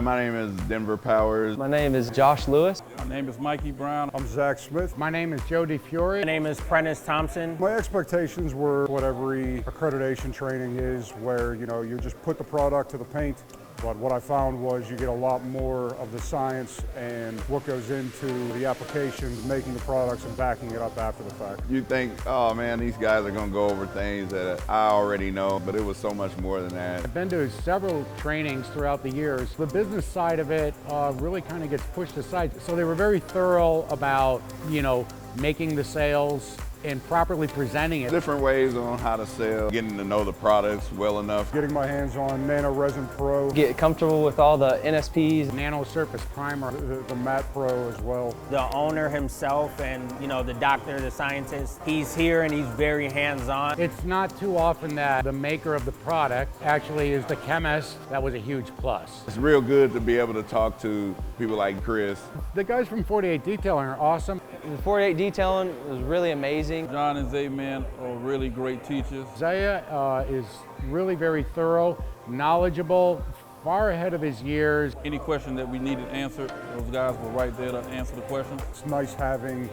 My name is Denver Powers. My name is Josh Lewis. My name is Mikey Brown. I'm Zach Smith. My name is Joe DeFiore. My name is Prentice Thompson. My expectations were what every accreditation training is, where you just put the product to the paint. But what I found was you get a lot more of the science and what goes into the applications, making the products and backing it up after the fact. You think, oh man, these guys are gonna go over things that I already know, but it was so much more than that. I've been to several trainings throughout the years. The business side of it really kind of gets pushed aside. So they were very thorough about, making the sales and properly presenting it. Different ways on how to sell, getting to know the products well enough. Getting my hands on Nano-Resin Pro. Get comfortable with all the NSPs. Nano Surface Primer. The Matte Pro as well. The owner himself and, the doctor, the scientist, he's here and he's very hands-on. It's not too often that the maker of the product actually is the chemist. That was a huge plus. It's real good to be able to talk to people like Chris. The guys from 48 Detailing are awesome. The 48 Detailing was really amazing. John and Zaia, man, are really great teachers. Zaia is really very thorough, knowledgeable, far ahead of his years. Any question that we needed answered, those guys were right there to answer the question. It's nice having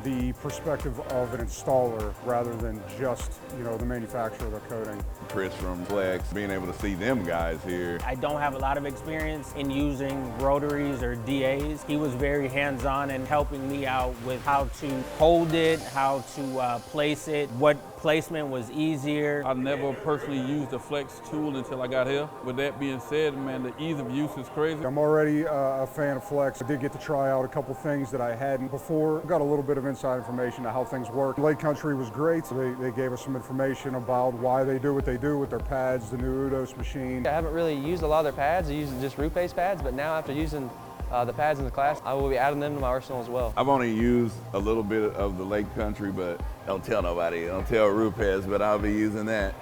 the perspective of an installer rather than just, the manufacturer of the coating. Chris from Flex, being able to see them guys here. I don't have a lot of experience in using rotaries or DAs. He was very hands-on and helping me out with how to hold it, how to place it, what placement was easier. I never personally used the Flex tool until I got here. With that being said, man, the ease of use is crazy. I'm already a fan of Flex. I did get to try out a couple things that I hadn't before. Got a little bit of inside information on how things work. Lake Country was great. They gave us some information about why they do what they do with their pads, the new Udos machine. I haven't really used a lot of their pads. I used just root-based pads, but now after using the pads in the class, I will be adding them to my arsenal as well. I've only used a little bit of the Lake Country, but don't tell nobody. Don't tell Rupes, but I'll be using that.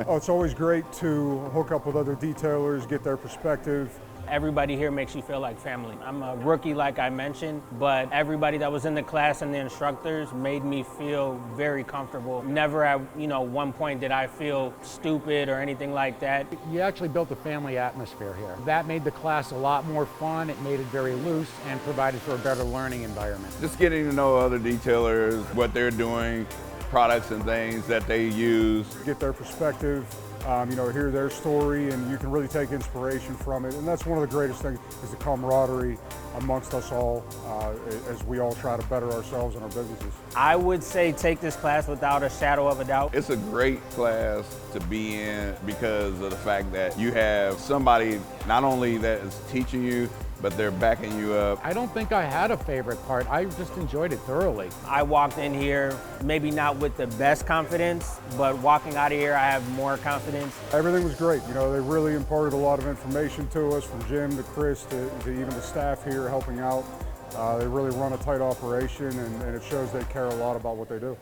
Oh, it's always great to hook up with other detailers, get their perspective. Everybody here makes you feel like family. I'm a rookie, like I mentioned, but everybody that was in the class and the instructors made me feel very comfortable. Never at one point did I feel stupid or anything like that. You actually built a family atmosphere here. That made the class a lot more fun. It made it very loose and provided for a better learning environment. Just getting to know other detailers, what they're doing, products and things that they use. Get their perspective. Hear their story, and you can really take inspiration from it. And that's one of the greatest things, is the camaraderie amongst us all as we all try to better ourselves and our businesses. I would say take this class without a shadow of a doubt. It's a great class to be in because of the fact that you have somebody not only that is teaching you, but they're backing you up. I don't think I had a favorite part. I just enjoyed it thoroughly. I walked in here, maybe not with the best confidence, but walking out of here, I have more confidence. Everything was great. They really imparted a lot of information to us, from Jim to Chris to even the staff here helping out. They really run a tight operation, and it shows they care a lot about what they do.